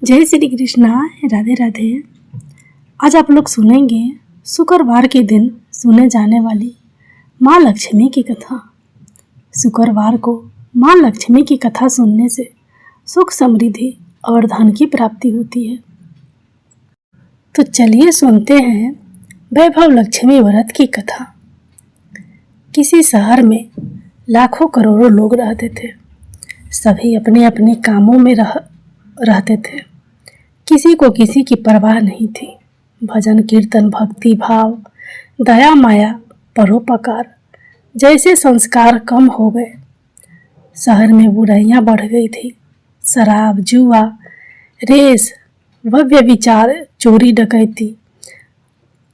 जय श्री कृष्णा। राधे राधे। आज आप लोग सुनेंगे शुक्रवार के दिन सुने जाने वाली माँ लक्ष्मी की कथा। शुक्रवार को माँ लक्ष्मी की कथा सुनने से सुख समृद्धि और धन की प्राप्ति होती है। तो चलिए सुनते हैं वैभव लक्ष्मी व्रत की कथा। किसी शहर में लाखों करोड़ों लोग रहते थे। सभी अपने अपने कामों में रहते थे। किसी को किसी की परवाह नहीं थी। भजन कीर्तन, भक्ति भाव, दया माया, परोपकार जैसे संस्कार कम हो गए। शहर में बुराइयां बढ़ गई थी। शराब, जुआ, रेस, व्यभिचार, चोरी, डकैती,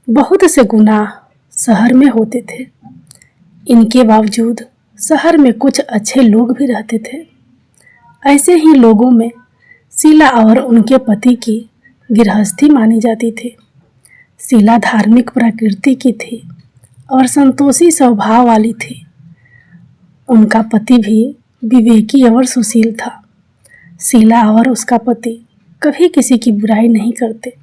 बहुत से गुनाह शहर में होते थे। इनके बावजूद शहर में कुछ अच्छे लोग भी रहते थे। ऐसे ही लोगों में शीला और उनके पति की गृहस्थी मानी जाती थी। शीला धार्मिक प्रकृति की थी और संतोषी स्वभाव वाली थी। उनका पति भी विवेकी और सुशील था। शीला और उसका पति कभी किसी की बुराई नहीं करते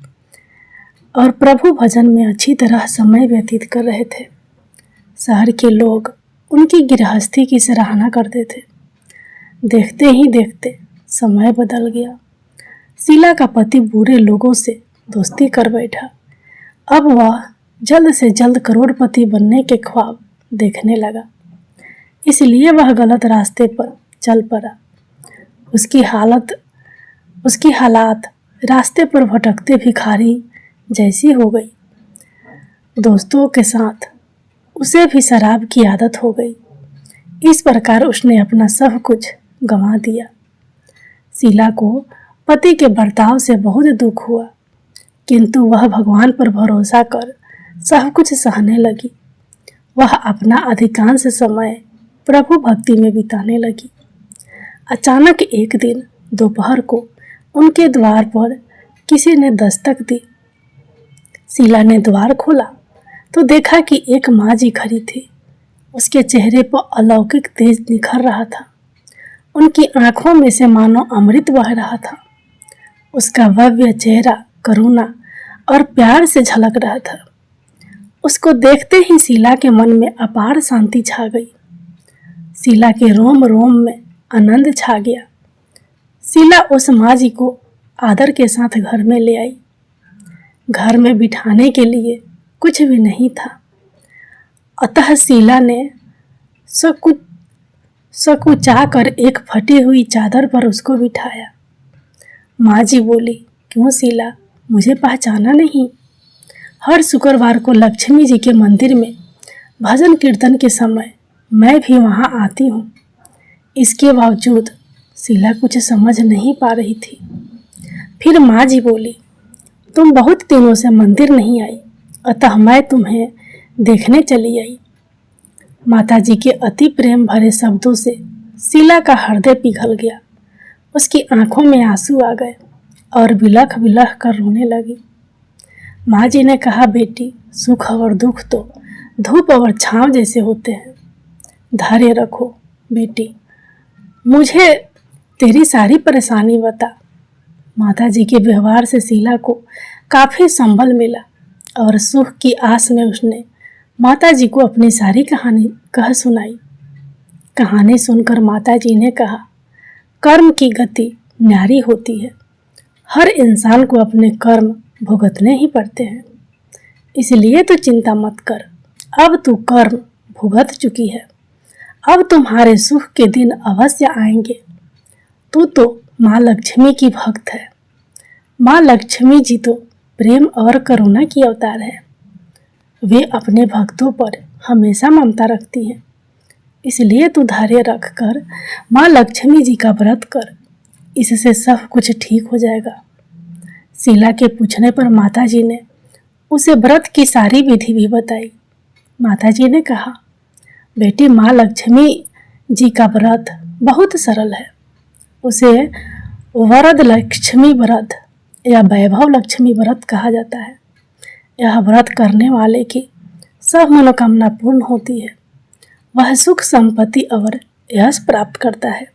और प्रभु भजन में अच्छी तरह समय व्यतीत कर रहे थे। शहर के लोग उनकी गृहस्थी की सराहना करते थे। देखते ही देखते समय बदल गया। शीला का पति बुरे लोगों से दोस्ती कर बैठा। अब वह जल्द से जल्द करोड़पति बनने के ख्वाब देखने लगा। इसलिए वह गलत रास्ते पर चल पड़ा। उसकी हालात रास्ते पर भटकते भिखारी जैसी हो गई। दोस्तों के साथ उसे भी शराब की आदत हो गई। इस प्रकार उसने अपना सब कुछ गंवा दिया। शीला को पति के बर्ताव से बहुत दुख हुआ, किंतु वह भगवान पर भरोसा कर सब कुछ सहने लगी। वह अपना अधिकांश समय प्रभु भक्ति में बिताने लगी। अचानक एक दिन दोपहर को उनके द्वार पर किसी ने दस्तक दी। शीला ने द्वार खोला तो देखा कि एक माँ जी खड़ी थी। उसके चेहरे पर अलौकिक तेज निखर रहा था। उनकी आंखों में से मानो अमृत बह रहा था। उसका भव्य चेहरा करुणा और प्यार से झलक रहा था। उसको देखते ही शीला के मन में अपार शांति छा गई। शीला के रोम रोम में आनंद छा गया। शीला उस माँ जी को आदर के साथ घर में ले आई। घर में बिठाने के लिए कुछ भी नहीं था, अतः शीला ने सकुचा कर एक फटी हुई चादर पर उसको बिठाया। माँ जी बोली, क्यों शीला, मुझे पहचाना नहीं? हर शुक्रवार को लक्ष्मी जी के मंदिर में भजन कीर्तन के समय मैं भी वहाँ आती हूँ। इसके बावजूद शीला कुछ समझ नहीं पा रही थी। फिर माँ जी बोली, तुम बहुत दिनों से मंदिर नहीं आई, अतः मैं तुम्हें देखने चली आई। माताजी के अति प्रेम भरे शब्दों से शीला का हृदय पिघल गया। उसकी आंखों में आंसू आ गए और बिलख बिलख कर रोने लगी। माँ जी ने कहा, बेटी, सुख और दुख तो धूप और छांव जैसे होते हैं। धैर्य रखो बेटी, मुझे तेरी सारी परेशानी बता। माताजी के व्यवहार से शीला को काफ़ी संबल मिला और सुख की आस में उसने माताजी को अपनी सारी कहानी कह सुनाई। कहानी सुनकर माताजी ने कहा, कर्म की गति न्यारी होती है। हर इंसान को अपने कर्म भुगतने ही पड़ते हैं। इसलिए तो चिंता मत कर, अब तू कर्म भुगत चुकी है। अब तुम्हारे सुख के दिन अवश्य आएंगे। तू तो माँ लक्ष्मी की भक्त है। माँ लक्ष्मी जी तो प्रेम और करुणा की अवतार है। वे अपने भक्तों पर हमेशा ममता रखती हैं। इसलिए तू धैर्य रख कर माँ लक्ष्मी जी का व्रत कर, इससे सब कुछ ठीक हो जाएगा। शीला के पूछने पर माताजी ने उसे व्रत की सारी विधि भी बताई। माताजी ने कहा, बेटी, माँ लक्ष्मी जी का व्रत बहुत सरल है। उसे वरद लक्ष्मी व्रत या वैभव लक्ष्मी व्रत कहा जाता है। यह व्रत करने वाले की सब मनोकामना पूर्ण होती है। वह सुख संपत्ति और यश प्राप्त करता है।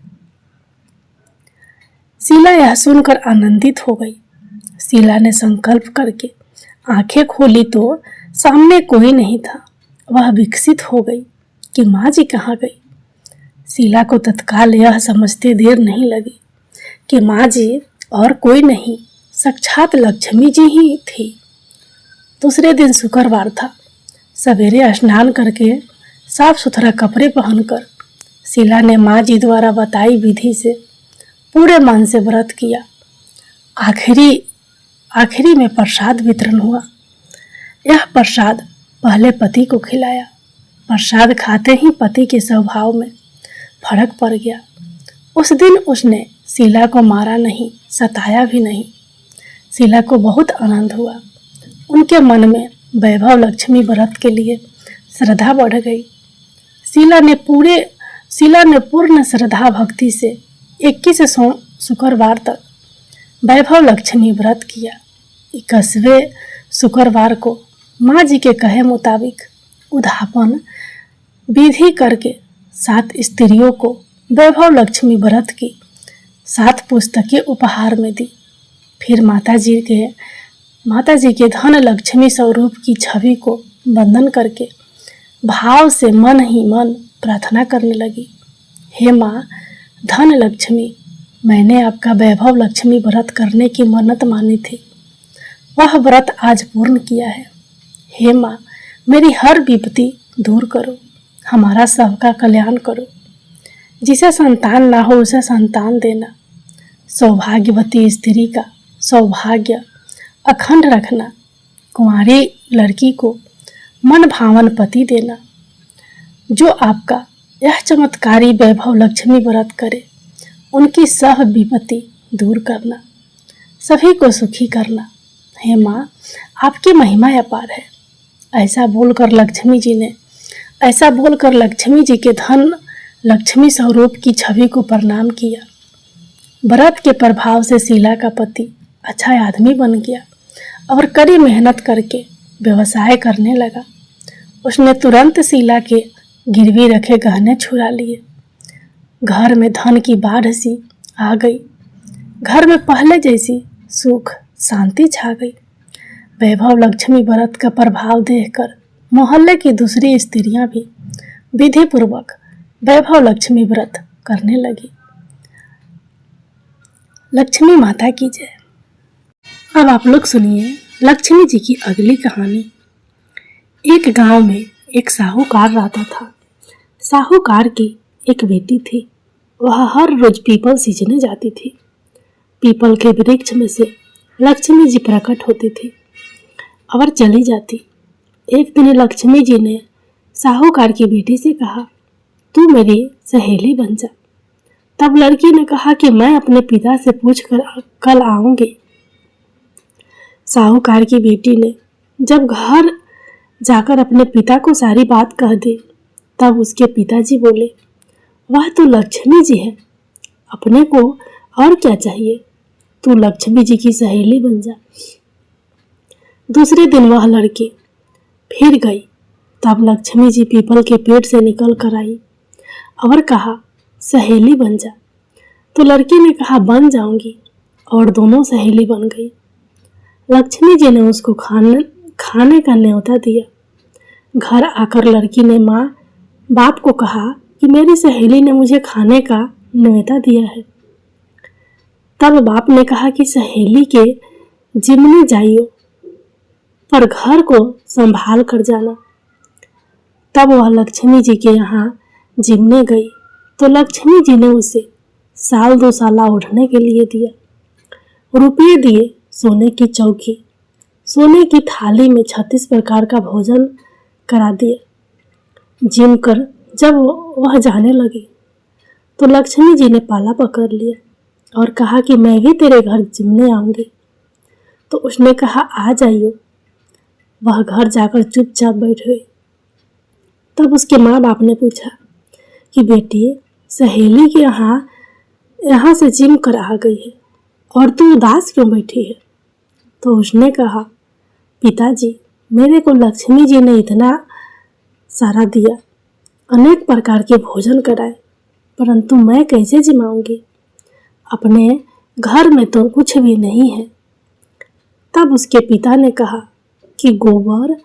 शीला यह सुनकर आनंदित हो गई। शीला ने संकल्प करके आंखें खोली तो सामने कोई नहीं था। वह विकसित हो गई कि माँ जी कहाँ गई। शीला को तत्काल यह समझते देर नहीं लगी कि माँ जी और कोई नहीं, साक्षात लक्ष्मी जी ही थी। दूसरे दिन शुक्रवार था। सवेरे स्नान करके साफ सुथरा कपड़े पहनकर शीला ने माँ जी द्वारा बताई विधि से पूरे मन से व्रत किया। आखिरी में प्रसाद वितरण हुआ। यह प्रसाद पहले पति को खिलाया। प्रसाद खाते ही पति के स्वभाव में फर्क पड़ गया। उस दिन उसने शीला को मारा नहीं, सताया भी नहीं। शीला को बहुत आनंद हुआ। उनके मन में वैभव लक्ष्मी व्रत के लिए श्रद्धा बढ़ गई। शीला ने पूर्ण श्रद्धा भक्ति से 21 शुक्रवार तक वैभव लक्ष्मी व्रत किया। 21वें शुक्रवार को माँ जी के कहे मुताबिक उद्यापन विधि करके 7 स्त्रियों को वैभव लक्ष्मी व्रत की 7 पुस्तकें उपहार में दी। फिर माता जी के धन लक्ष्मी स्वरूप की छवि को वंदन करके भाव से मन ही मन प्रार्थना करने लगी। हे माँ धन लक्ष्मी, मैंने आपका वैभव लक्ष्मी व्रत करने की मन्नत मानी थी, वह व्रत आज पूर्ण किया है। हे माँ मेरी हर विपत्ति दूर करो, हमारा सबका कल्याण करो। जिसे संतान ना हो उसे संतान देना, सौभाग्यवती स्त्री का सौभाग्य अखंड रखना, कुंवारी लड़की को मन भावन पति देना। जो आपका यह चमत्कारी वैभव लक्ष्मी व्रत करे उनकी सब विपत्ति दूर करना, सभी को सुखी करना। हे माँ आपकी महिमा अपार है। ऐसा बोलकर लक्ष्मी जी के धन लक्ष्मी स्वरूप की छवि को प्रणाम किया। व्रत के प्रभाव से शीला का पति अच्छा आदमी बन गया और कड़ी मेहनत करके व्यवसाय करने लगा। उसने तुरंत शीला के गिरवी रखे गहने छुड़ा लिए। घर में धन की बाढ़ सी आ गई। घर में पहले जैसी सुख शांति छा गई। वैभव लक्ष्मी व्रत का प्रभाव देखकर मोहल्ले की दूसरी स्त्रियां भी विधि पूर्वक वैभव लक्ष्मी व्रत करने लगी। लक्ष्मी माता की जय। अब आप लोग सुनिए लक्ष्मी जी की अगली कहानी। एक गांव में एक साहूकार रहता था। साहूकार की एक बेटी थी। वह हर रोज पीपल सींचने जाती थी। पीपल के वृक्ष में से लक्ष्मी जी प्रकट होती थी और चली जाती। एक दिन लक्ष्मी जी ने साहूकार की बेटी से कहा, तू मेरी सहेली बन जा। तब लड़की ने कहा कि मैं अपने पिता से पूछकर कल आऊंगी। साहूकार की बेटी ने जब घर जाकर अपने पिता को सारी बात कह दी, तब उसके पिताजी बोले, वह तो लक्ष्मी जी है, अपने को और क्या चाहिए, तू लक्ष्मी जी की सहेली बन जा। दूसरे दिन वह लड़की फिर गई। तब लक्ष्मी जी पीपल के पेड़ से निकल कर आई और कहा, सहेली बन जा। तो लड़की ने कहा, बन जाऊंगी, और दोनों सहेली बन गई। लक्ष्मी जी ने उसको खाने का न्योता दिया। घर आकर लड़की ने माँ बाप को कहा कि मेरी सहेली ने मुझे खाने का न्योता दिया है। तब बाप ने कहा कि सहेली के जिम्मे जाइयो, पर घर को संभाल कर जाना। तब वह लक्ष्मी जी के यहाँ जिमने गई तो लक्ष्मी जी ने उसे 1-2 साल ओढ़ने के लिए दिया। रुपये दिए, सोने की चौकी, सोने की थाली में 36 प्रकार का भोजन करा दिया। जिम कर जब वह जाने लगी तो लक्ष्मी जी ने पाला पकड़ लिया और कहा कि मैं भी तेरे घर जिमने आऊँगी। तो उसने कहा, आ जाइयो। वह घर जाकर चुपचाप बैठ गई। तब उसके माँ बाप ने पूछा कि बेटी, सहेली के यहाँ से जिम कर आ गई है और तू उदास क्यों बैठी है? तो उसने कहा, पिताजी, मेरे को लक्ष्मी जी ने इतना सारा दिया, अनेक प्रकार के भोजन कराए, परंतु मैं कैसे जिमाऊंगी? अपने घर में तो कुछ भी नहीं है। तब उसके पिता ने कहा कि गोबर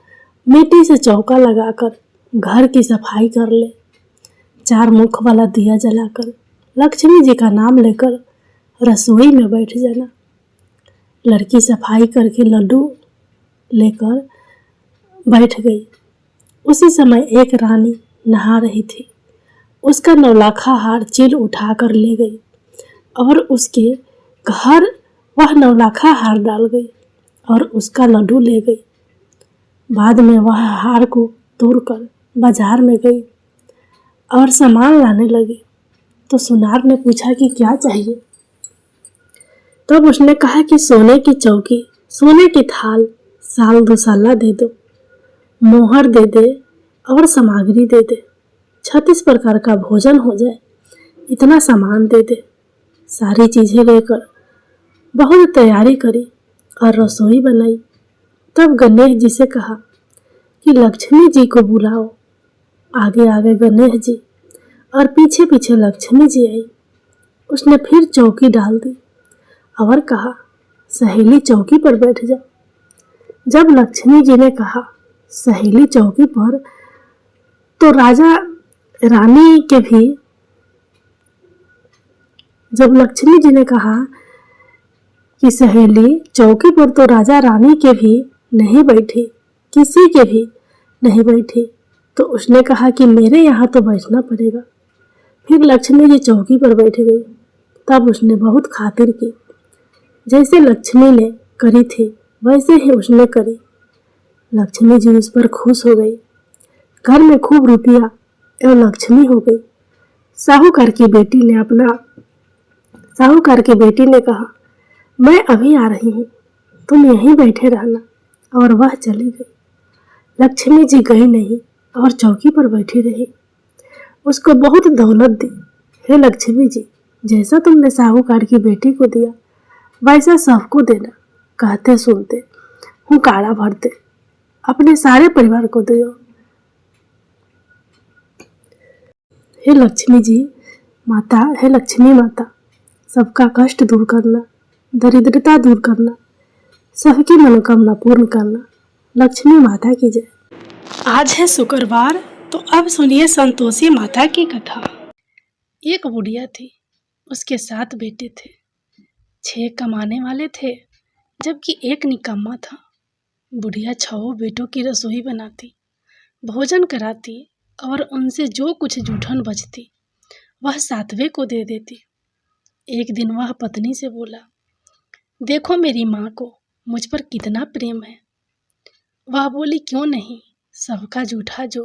मिट्टी से चौका लगाकर घर की सफाई कर ले, 4 मुख वाला दिया जलाकर लक्ष्मी जी का नाम लेकर रसोई में बैठ जाना। लड़की सफाई करके लड्डू लेकर बैठ गई। उसी समय एक रानी नहा रही थी। उसका नौलाखा हार चील उठा कर ले गई और उसके घर वह नौलाखा हार डाल गई और उसका लड्डू ले गई। बाद में वह हार को तोड़कर बाजार में गई और सामान लाने लगी तो सुनार ने पूछा कि क्या चाहिए। तब उसने कहा कि सोने की चौकी, सोने की थाल, साल दुसाला दे दो, मोहर दे दे और सामग्री दे दे, 36 प्रकार का भोजन हो जाए, इतना सामान दे दे। सारी चीज़ें लेकर बहुत तैयारी करी और रसोई बनाई। तब गणेश जी से कहा कि लक्ष्मी जी को बुलाओ। आगे आगे गणेश जी और पीछे पीछे लक्ष्मी जी आई। उसने फिर चौकी डाल दी और कहा, सहेली चौकी पर बैठ जा। जब लक्ष्मी जी ने कहा सहेली चौकी पर, तो राजा रानी के भी जब लक्ष्मी जी ने कहा कि सहेली चौकी पर, तो राजा रानी के भी नहीं बैठी, किसी के भी नहीं बैठी। तो उसने कहा कि मेरे यहाँ तो बैठना पड़ेगा। फिर लक्ष्मी जी चौकी पर बैठ गई। तब उसने बहुत खातिर की। जैसे लक्ष्मी ने करी थी वैसे ही उसने करी। लक्ष्मी जी उस पर खुश हो गई। घर में खूब रुपया एवं लक्ष्मी हो गई। साहूकार की बेटी ने कहा, मैं अभी आ रही हूँ, तुम यहीं बैठे रहना। और वह चली गई। लक्ष्मी जी गई नहीं और चौकी पर बैठी रही। उसको बहुत दौलत दी। हे लक्ष्मी जी, जैसा तुमने साहूकार की बेटी को दिया वैसा सबको देना। कहते सुनते हुंकारा भरते अपने सारे परिवार को दो। हे लक्ष्मी जी माता, हे लक्ष्मी माता, सबका कष्ट दूर करना, दरिद्रता दूर करना, सबकी मनोकामना पूर्ण करना। लक्ष्मी माता की जय। आज है शुक्रवार, तो अब सुनिए संतोषी माता की कथा। एक बुढ़िया थी, उसके 7 बेटे थे। 6 कमाने वाले थे जबकि एक निकम्मा था। बुढ़िया 6 बेटों की रसोई बनाती, भोजन कराती और उनसे जो कुछ जूठन बचती वह 7वें को दे देती। एक दिन वह पत्नी से बोला, देखो मेरी माँ को मुझ पर कितना प्रेम है। वह बोली, क्यों नहीं, सबका जूठा जो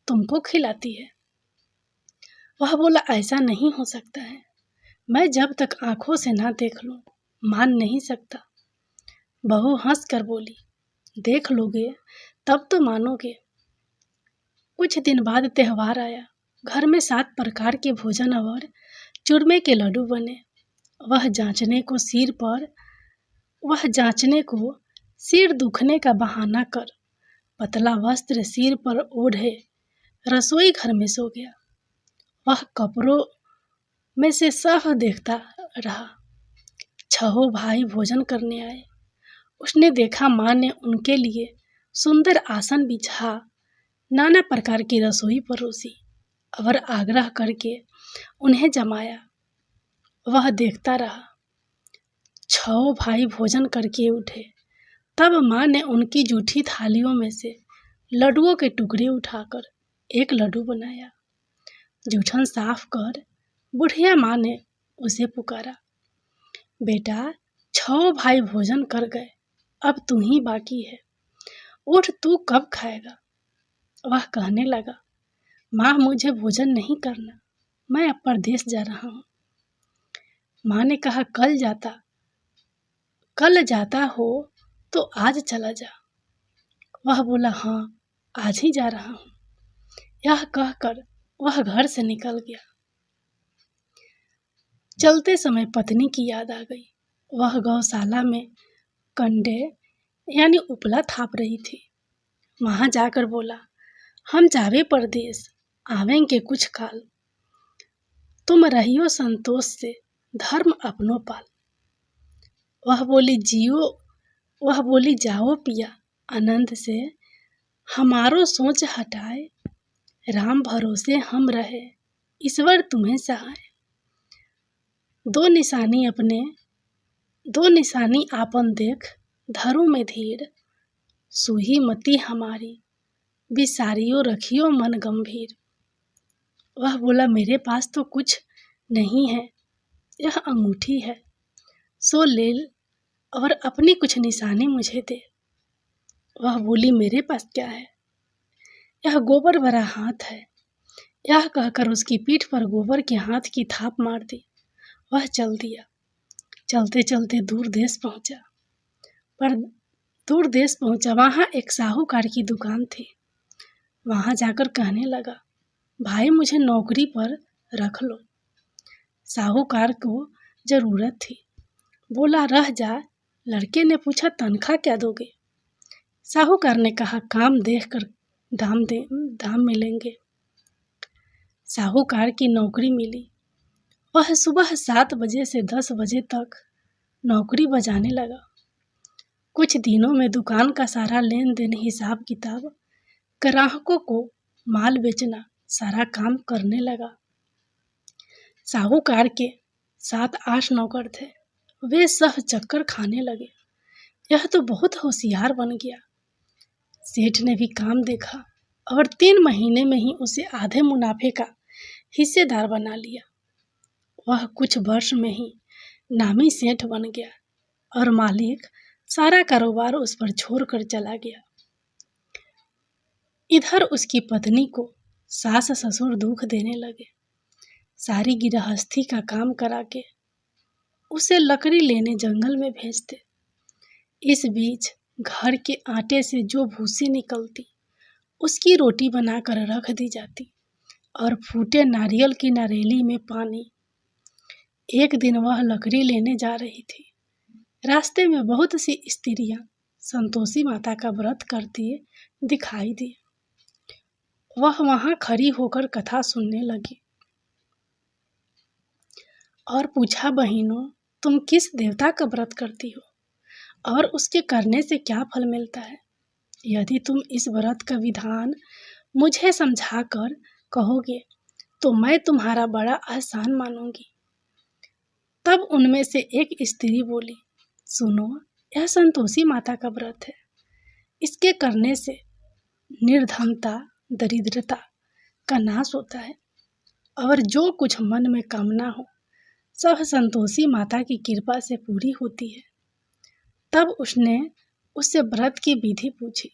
तुमको खिलाती है। वह बोला, ऐसा नहीं हो सकता है, मैं जब तक आंखों से ना देख लूं मान नहीं सकता। बहू हंस कर बोली, देख लोगे तब तो मानोगे। कुछ दिन बाद त्योहार आया। घर में 7 प्रकार के भोजन और चूरमे के लड्डू बने। वह जांचने को सिर दुखने का बहाना कर पतला वस्त्र सिर पर ओढ़े रसोई घर में सो गया। वह कपड़ों में से सब देखता रहा। 6 भाई भोजन करने आए। उसने देखा माँ ने उनके लिए सुंदर आसन बिछा नाना प्रकार की रसोई परोसी और आग्रह करके उन्हें जमाया। वह देखता रहा। 6 भाई भोजन करके उठे। तब माँ ने उनकी जूठी थालियों में से लड्डुओं के टुकड़े उठाकर एक लड्डू बनाया। जूठन साफ कर बुढ़िया माँ ने उसे पुकारा, बेटा 6 भाई भोजन कर गए, अब तू ही बाकी है, उठ, तू कब खाएगा। वह कहने लगा, माँ मुझे भोजन नहीं करना, मैं अब परदेश जा रहा हूँ। माँ ने कहा, कल जाता हो तो आज चला जा। वह बोला, हाँ आज ही जा रहा हूँ। यह कहकर वह घर से निकल गया। चलते समय पत्नी की याद आ गई। वह गौशाला में कंडे यानी उपला थाप रही थी। वहां जाकर बोला, हम जावे परदेश, आवेंगे कुछ काल, तुम रहियो संतोष से, धर्म अपनो पाल। वह बोली जाओ पिया आनंद से, हमारो सोच हटाए, राम भरोसे हम रहे, ईश्वर तुम्हें सहाय। दो निशानी आपन देख, धरू में धीर, सूही मती हमारी, बिसारियो रखियो मन गंभीर। वह बोला मेरे पास तो कुछ नहीं है, यह अंगूठी है, सो ले और अपनी कुछ निशानी मुझे दे। वह बोली मेरे पास क्या है, यह गोबर भरा हाथ है। यह कहकर उसकी पीठ पर गोबर के हाथ की थाप मार दी। वह चल दिया। चलते चलते दूर देश पहुंचा। वहाँ एक साहूकार की दुकान थी। वहाँ जाकर कहने लगा, भाई मुझे नौकरी पर रख लो। साहूकार को जरूरत थी। बोला रह जा। लड़के ने पूछा तनख्वाह क्या दोगे? साहूकार ने कहा काम देखकर दाम मिलेंगे। साहूकार की नौकरी मिली। वह सुबह 7 बजे से 10 बजे तक नौकरी बजाने लगा। कुछ दिनों में दुकान का सारा लेन देन, हिसाब किताब, ग्राहकों को माल बेचना, सारा काम करने लगा। साहूकार के 7-8 नौकर थे। वे सब चक्कर खाने लगे। यह तो बहुत होशियार बन गया। सेठ ने भी काम देखा और 3 महीने में ही उसे आधे मुनाफे का हिस्सेदार बना लिया। वह कुछ वर्ष में ही नामी सेठ बन गया और मालिक सारा कारोबार उस पर छोड़कर चला गया। इधर उसकी पत्नी को सास ससुर दुख देने लगे। सारी गृहस्थी का काम करा के उसे लकड़ी लेने जंगल में भेजते। इस बीच घर के आटे से जो भूसी निकलती उसकी रोटी बनाकर रख दी जाती और फूटे नारियल की नारेली में पानी। एक दिन वह लकड़ी लेने जा रही थी। रास्ते में बहुत सी स्त्रियां संतोषी माता का व्रत करती दिखाई दी। वह वहां खड़ी होकर कथा सुनने लगी और पूछा, बहनों तुम किस देवता का व्रत करती हो और उसके करने से क्या फल मिलता है? यदि तुम इस व्रत का विधान मुझे समझाकर कहोगे तो मैं तुम्हारा बड़ा एहसान मानूंगी। तब उनमें से एक स्त्री बोली, सुनो, यह संतोषी माता का व्रत है। इसके करने से निर्धनता, दरिद्रता का नाश होता है और जो कुछ मन में कामना हो सब संतोषी माता की कृपा से पूरी होती है। तब उसने उससे व्रत की विधि पूछी।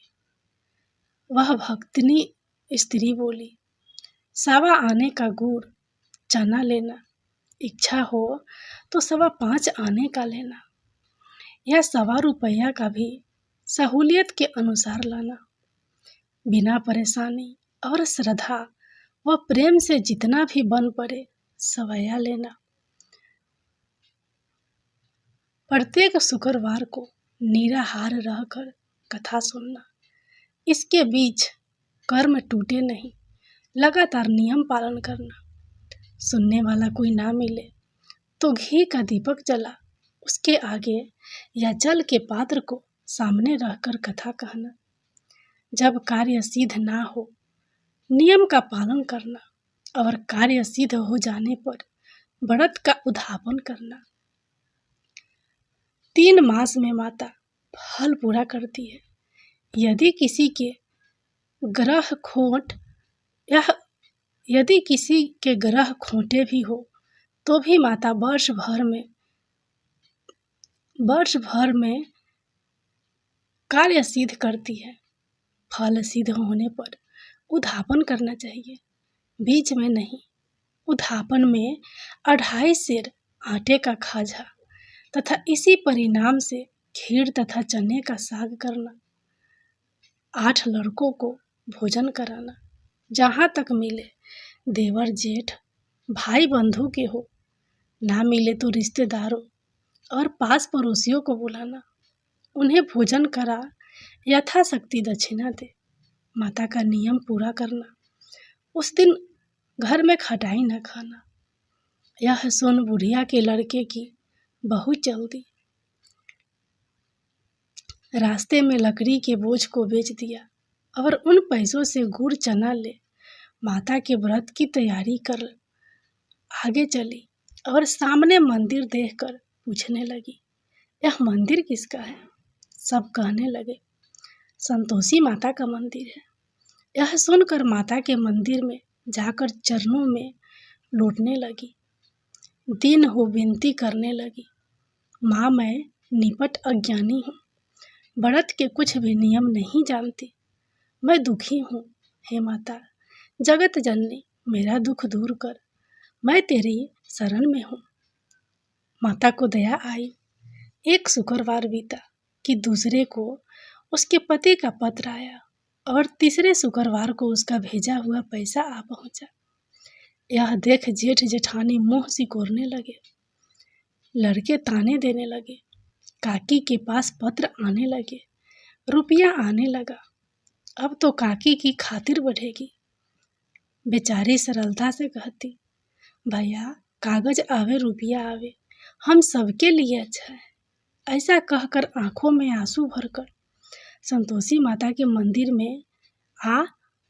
वह भक्तिनी स्त्री बोली, 1.25 आने का गुड़ चना लेना, इच्छा हो तो 5.25 आने का लेना, या 1.25 रुपया का भी सहूलियत के अनुसार लाना। बिना परेशानी और श्रद्धा व प्रेम से जितना भी बन पड़े सवैया लेना। प्रत्येक शुक्रवार को निराहार रहकर कथा सुनना। इसके बीच कर्म टूटे नहीं, लगातार नियम पालन करना। सुनने वाला कोई ना मिले तो घी का दीपक जला उसके आगे या जल के पात्र को सामने रखकर कथा कहना। जब कार्य सिद्ध ना हो नियम का पालन करना और कार्य सिद्ध हो जाने पर व्रत का उद्यापन करना। 3 मास में माता फल पूरा करती है। यदि किसी के ग्रह खोटे भी हो तो भी माता वर्ष भर में कार्य सिद्ध करती है। फल सिद्ध होने पर उद्यापन करना चाहिए, बीच में नहीं। उद्यापन में 2.5 सेर आटे का खाजा तथा इसी परिणाम से खीर तथा चने का साग करना। 8 लड़कों को भोजन कराना। जहाँ तक मिले देवर जेठ भाई बंधु के हो, ना मिले तो रिश्तेदारों और पास पड़ोसियों को बुलाना। उन्हें भोजन करा यथाशक्ति दक्षिणा दे। माता का नियम पूरा करना। उस दिन घर में खटाई न खाना। यह सुन बुढ़िया के लड़के की बहू चल दी। रास्ते में लकड़ी के बोझ को बेच दिया और उन पैसों से गुड़ चना ले माता के व्रत की तैयारी कर आगे चली और सामने मंदिर देखकर पूछने लगी, यह मंदिर किसका है? सब कहने लगे, संतोषी माता का मंदिर है। यह सुनकर माता के मंदिर में जाकर चरणों में लौटने लगी। दिन हो विनती करने लगी, माँ मैं निपट अज्ञानी हूँ, व्रत के कुछ भी नियम नहीं जानती, मैं दुखी हूँ। हे माता जगत जननी मेरा दुख दूर कर, मैं तेरी शरण में हूँ। माता को दया आई। एक शुक्रवार बीता कि दूसरे को उसके पति का पत्र आया और तीसरे शुक्रवार को उसका भेजा हुआ पैसा आ पहुंचा। यह देख जेठ जेठानी मुंह सिकोड़ने लगे, लड़के ताने देने लगे, काकी के पास पत्र आने लगे, रुपया आने लगा, अब तो काकी की खातिर बढ़ेगी। बेचारी सरलता से कहती, भैया कागज आवे रुपया आवे, हम सबके लिए अच्छा है। ऐसा कहकर आंखों में आंसू भरकर संतोषी माता के मंदिर में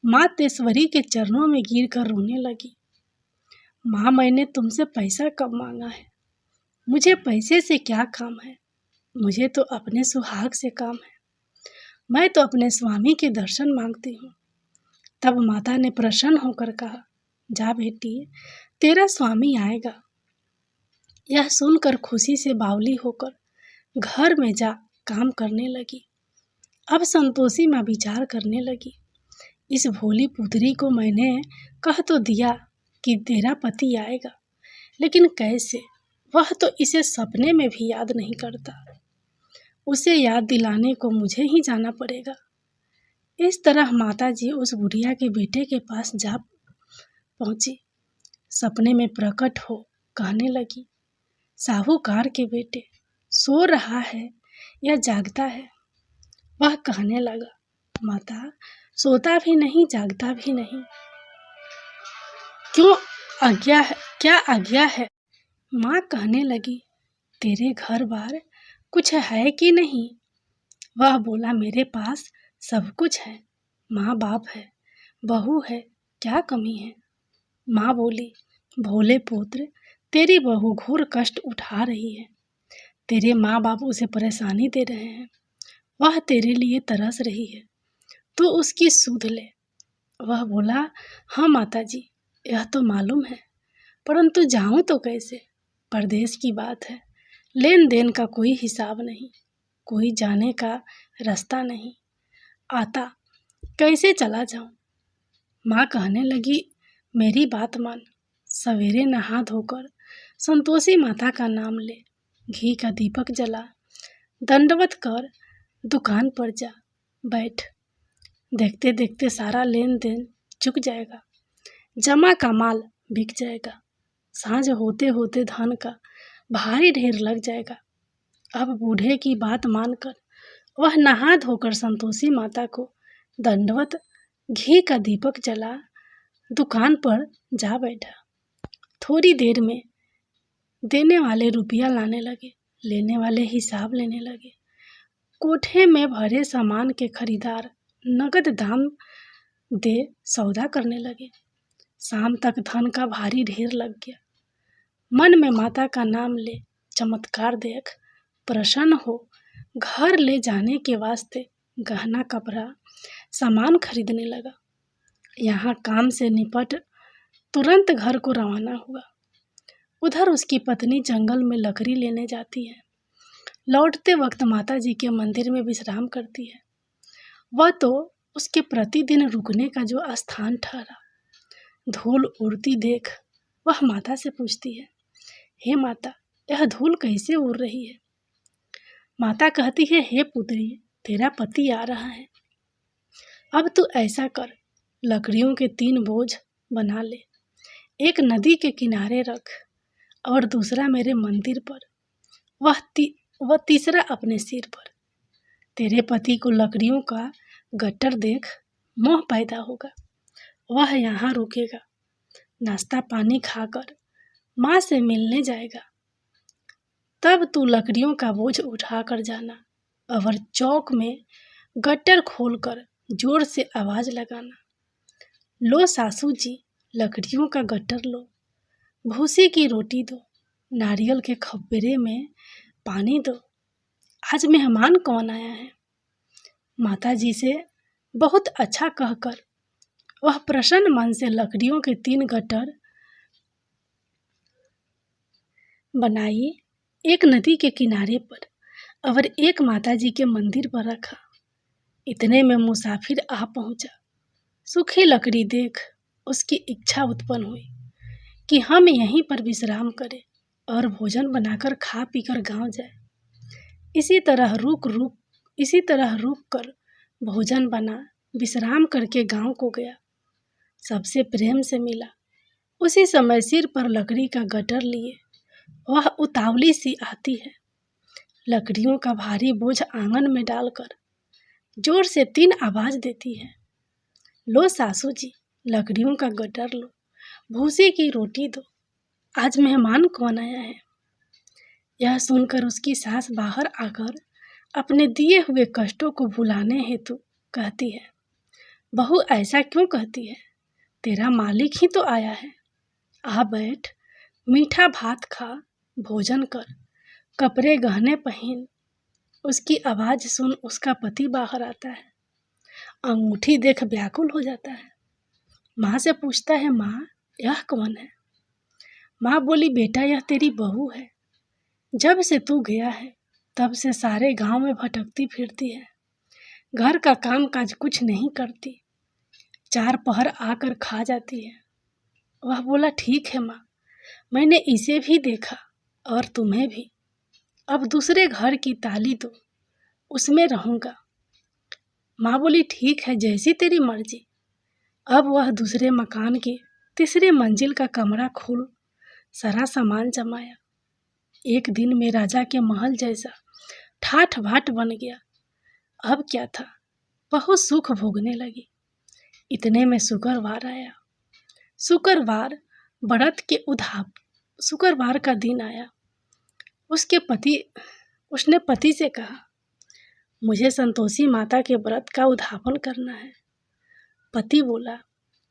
माँ तेश्वरी के चरणों में गिरकर रोने लगी। माँ मैंने तुमसे पैसा कब मांगा है? मुझे पैसे से क्या काम है? मुझे तो अपने सुहाग से काम है। मैं तो अपने स्वामी के दर्शन मांगती हूँ। तब माता ने प्रसन्न होकर कहा, जा बेटी तेरा स्वामी आएगा। यह सुनकर खुशी से बावली होकर घर में जा काम करने लगी। अब संतोषी माँ विचार करने लगी, इस भोली पुत्री को मैंने कह तो दिया कि तेरा पति आएगा, लेकिन कैसे? वह तो इसे सपने में भी याद नहीं करता। उसे याद दिलाने को मुझे ही जाना पड़ेगा। इस तरह माताजी उस बुढ़िया के बेटे के पास जा पहुंची। सपने में प्रकट हो कहने लगी, साहूकार के बेटे सो रहा है या जागता है? वह कहने लगा, माता सोता भी नहीं जागता भी नहीं, क्या आज्ञा है? माँ कहने लगी, तेरे घर बार कुछ है कि नहीं? वह बोला, मेरे पास सब कुछ है, माँ बाप है, बहू है, क्या कमी है? माँ बोली, भोले पुत्र तेरी बहू घोर कष्ट उठा रही है, तेरे माँ बाप उसे परेशानी दे रहे हैं, वह तेरे लिए तरस रही है, तो उसकी सुध ले। वह बोला, हाँ माताजी यह तो मालूम है, परंतु जाऊं तो कैसे? परदेश की बात है, लेन देन का कोई हिसाब नहीं, कोई जाने का रास्ता नहीं आता, कैसे चला जाऊं? माँ कहने लगी, मेरी बात मान, सवेरे नहा धोकर संतोषी माता का नाम ले, घी का दीपक जला, दंडवत कर दुकान पर जा बैठ, देखते देखते सारा लेन देन चुक जाएगा, जमा का माल बिक जाएगा, सांझ होते होते धन का भारी ढेर लग जाएगा। अब बूढ़े की बात मानकर वह नहा धोकर संतोषी माता को दंडवत घी का दीपक जला दुकान पर जा बैठा। थोड़ी देर में देने वाले रुपया लाने लगे, लेने वाले हिसाब लेने लगे। कोठे में भरे सामान के खरीदार नगद दाम दे सौदा करने लगे। शाम तक धन का भारी ढेर लग गया। मन में माता का नाम ले, चमत्कार देख प्रसन्न हो घर ले जाने के वास्ते गहना कपड़ा सामान खरीदने लगा। यहाँ काम से निपट तुरंत घर को रवाना हुआ। उधर उसकी पत्नी जंगल में लकड़ी लेने जाती है। लौटते वक्त माता जी के मंदिर में विश्राम करती है। वह तो उसके प्रतिदिन रुकने का जो स्थान ठहरा। धूल उड़ती देख वह माता से पूछती है, हे माता यह धूल कैसे उड़ रही है? माता कहती है, हे पुत्री तेरा पति आ रहा है, अब तू ऐसा कर, लकड़ियों के 3 बोझ बना ले, एक नदी के किनारे रख और दूसरा मेरे मंदिर पर, वह तीसरा अपने सिर पर। तेरे पति को लकड़ियों का गट्टर देख मोह पैदा होगा, वह यहाँ रुकेगा, नाश्ता पानी खाकर माँ से मिलने जाएगा, तब तू लकड़ियों का बोझ उठा कर जाना, और चौक में गट्टर खोलकर जोर से आवाज लगाना, लो सासू जी लकड़ियों का गट्टर लो, भूसी की रोटी दो, नारियल के खप्परे में पानी दो, आज मेहमान कौन आया है। माता जी से बहुत अच्छा कहकर वह प्रसन्न मन से लकड़ियों के 3 गट्टर बनाई, एक नदी के किनारे पर और एक माता जी के मंदिर पर रखा। इतने में मुसाफिर आ पहुंचा। सूखी लकड़ी देख उसकी इच्छा उत्पन्न हुई कि हम यहीं पर विश्राम करें और भोजन बनाकर खा पीकर गांव जाए। इसी तरह रुक कर भोजन बना, विश्राम करके गांव को गया। सबसे प्रेम से मिला। उसी समय सिर पर लकड़ी का गट्टर लिए वह उतावली सी आती है। लकड़ियों का भारी बोझ आंगन में डालकर जोर से 3 आवाज देती है, लो सासू जी लकड़ियों का गट्टर लो, भूसी की रोटी दो, आज मेहमान कौन आया है। यह सुनकर उसकी सास बाहर आकर अपने दिए हुए कष्टों को भुलाने हेतु कहती है, बहू ऐसा क्यों कहती है, तेरा मालिक ही तो आया है, आ बैठ, मीठा भात खा, भोजन कर, कपड़े गहने पहन। उसकी आवाज सुन उसका पति बाहर आता है। अंगूठी देख व्याकुल हो जाता है। माँ से पूछता है, माँ यह कौन है। माँ बोली, बेटा यह तेरी बहू है। जब से तू गया है तब से सारे गांव में भटकती फिरती है, घर का काम काज कुछ नहीं करती, 4 पहर आकर खा जाती है। वह बोला, ठीक है माँ, मैंने इसे भी देखा और तुम्हें भी। अब दूसरे घर की ताली दो, उसमें रहूँगा। माँ बोली, ठीक है, जैसी तेरी मर्जी। अब वह दूसरे मकान की 3री मंजिल का कमरा खोल सारा सामान जमाया। एक दिन में राजा के महल जैसा ठाठ बाट बन गया। अब क्या था, बहुत सुख भोगने लगी। इतने में शुक्रवार आया। शुक्रवार का दिन आया। उसने पति से कहा, मुझे संतोषी माता के व्रत का उद्यापन करना है। पति बोला,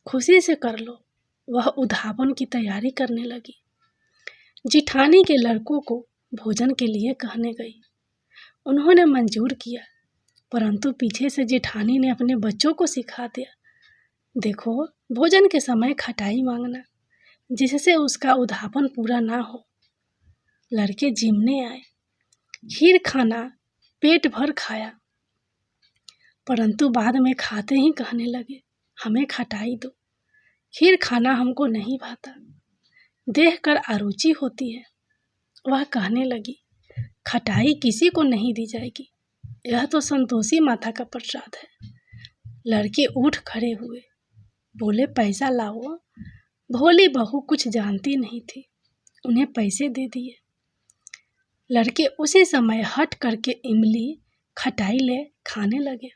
खुशी से कर लो। वह उद्यापन की तैयारी करने लगी। जिठानी के लड़कों को भोजन के लिए कहने गई। उन्होंने मंजूर किया, परंतु पीछे से जेठानी ने अपने बच्चों को सिखा दिया, देखो भोजन के समय खटाई मांगना, जिससे उसका उद्यापन पूरा ना हो। लड़के जिमने आए, खीर खाना पेट भर खाया, परंतु बाद में खाते ही कहने लगे, हमें खटाई दो, खीर खाना हमको नहीं भाता, देखकर अरुचि होती है। वह कहने लगी, खटाई किसी को नहीं दी जाएगी, यह तो संतोषी माता का प्रसाद है। लड़के उठ खड़े हुए, बोले, पैसा लाओ। भोली बहू कुछ जानती नहीं थी, उन्हें पैसे दे दिए। लड़के उसी समय हट करके इमली खटाई ले खाने लगे।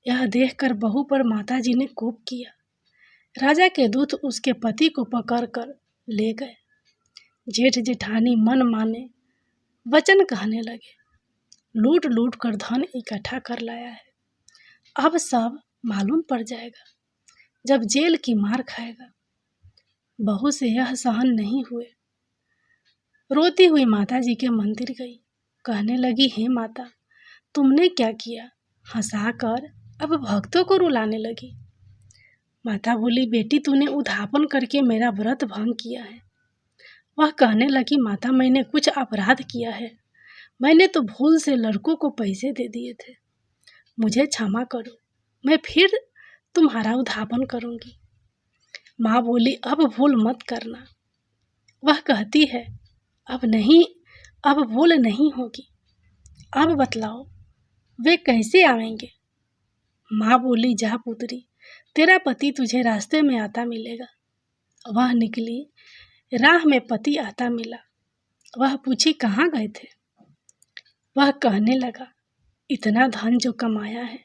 यह देखकर बहू पर माताजी ने कोप किया। राजा के दूत उसके पति को पकड़कर ले गए। जेठ जेठानी मन माने वचन कहने लगे, लूट लूट कर धन इकट्ठा कर लाया है, अब सब मालूम पड़ जाएगा, जब जेल की मार खाएगा। बहू से यह सहन नहीं हुए। रोती हुई माता जी के मंदिर गई, कहने लगी, हे माता, तुमने क्या किया। हंसाकर अब भक्तों को रुलाने लगी। माता बोली, बेटी तूने उद्यापन करके मेरा व्रत भंग किया है। वह कहने लगी, माता मैंने कुछ अपराध किया है, मैंने तो भूल से लड़कों को पैसे दे दिए थे, मुझे क्षमा करो, मैं फिर तुम्हारा उद्यापन करूंगी। माँ बोली, अब भूल मत करना। वह कहती है, अब भूल नहीं होगी, अब बतलाओ वे कैसे आवेंगे। माँ बोली, जा पुत्री, तेरा पति तुझे रास्ते में आता मिलेगा। वह निकली, राह में पति आता मिला। वह पूछी, कहाँ गए थे। वह कहने लगा, इतना धन जो कमाया है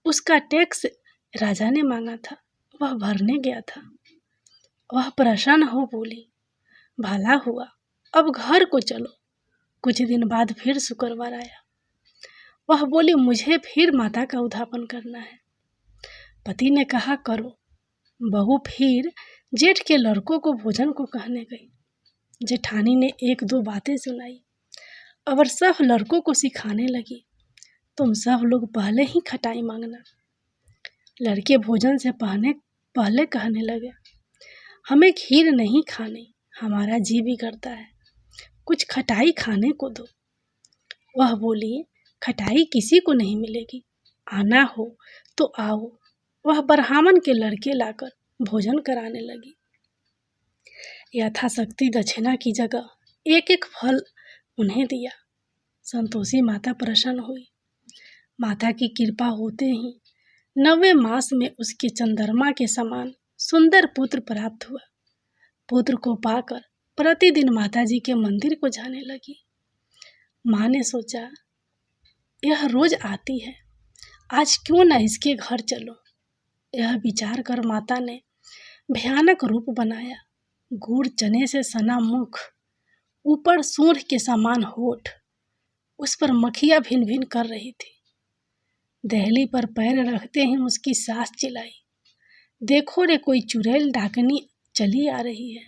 उसका टैक्स राजा ने मांगा था, वह भरने गया था। वह प्रसन्न हो बोली, भला हुआ, अब घर को चलो। कुछ दिन बाद फिर शुक्रवार आया। वह बोली, मुझे फिर माता का उद्धापन करना है। पति ने कहा, करो। बहू फिर जेठ के लड़कों को भोजन को कहने गई। जेठानी ने एक दो बातें सुनाई और सब लड़कों को सिखाने लगी, तुम सब लोग पहले ही खटाई मांगना। लड़के भोजन से पहले कहने लगे, हमें खीर नहीं खानी, हमारा जी भी करता है, कुछ खटाई खाने को दो। वह बोली, खटाई किसी को नहीं मिलेगी, आना हो तो आओ। वह ब्राह्मण के लड़के लाकर भोजन कराने लगी। यथाशक्ति दक्षिणा की जगह एक एक फल उन्हें दिया। संतोषी माता प्रसन्न हुई। माता की कृपा होते ही 9वें मास में उसके चंद्रमा के समान सुंदर पुत्र प्राप्त हुआ। पुत्र को पाकर प्रतिदिन माताजी के मंदिर को जाने लगी। माँ ने सोचा, यह रोज आती है, आज क्यों न इसके घर चलो। यह विचार कर माता ने भयानक रूप बनाया। गुड़ चने से सना मुख, ऊपर सूंड के समान होठ, उस पर मक्खियाँ भिन भिन कर रही थी। दहली पर पैर रखते ही उसकी सास चिल्लाई, देखो रे, कोई चुड़ैल डाकनी चली आ रही है,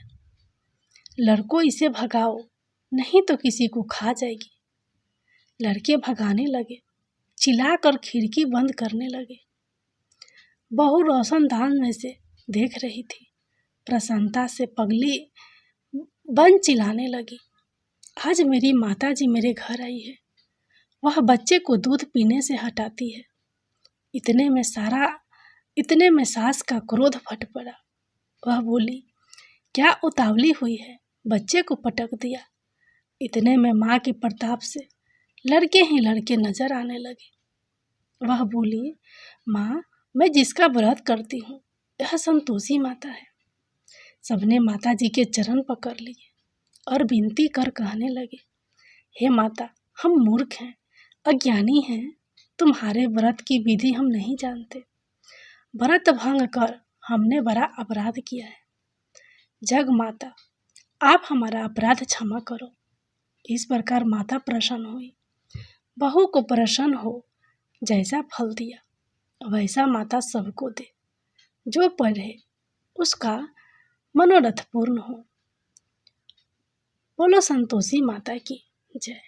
लड़कों इसे भगाओ, नहीं तो किसी को खा जाएगी। लड़के भगाने लगे, चिल्लाकर खिड़की बंद करने लगे। बहू रोशनदान में से देख रही थी। प्रसन्नता से पगली बन चिल्लाने लगी, आज मेरी माताजी मेरे घर आई है। वह बच्चे को दूध पीने से हटाती है। इतने में सास का क्रोध फट पड़ा। वह बोली, क्या उतावली हुई है, बच्चे को पटक दिया। इतने में माँ के प्रताप से लड़के ही लड़के नजर आने लगे। वह बोली, माँ, मैं जिसका व्रत करती हूँ यह संतोषी माता है। सबने माता जी के चरण पकड़ लिए और विनती कर कहने लगे, हे माता, हम मूर्ख हैं, अज्ञानी हैं, तुम्हारे व्रत की विधि हम नहीं जानते। व्रत भंग कर हमने बड़ा अपराध किया है। जग माता, आप हमारा अपराध क्षमा करो। इस प्रकार माता प्रसन्न हुई। बहू को प्रसन्न हो, जैसा फल दिया वैसा माता सबको दे। जो पढ़े उसका मनोरथ पूर्ण हो। बोलो संतोषी माता की जय।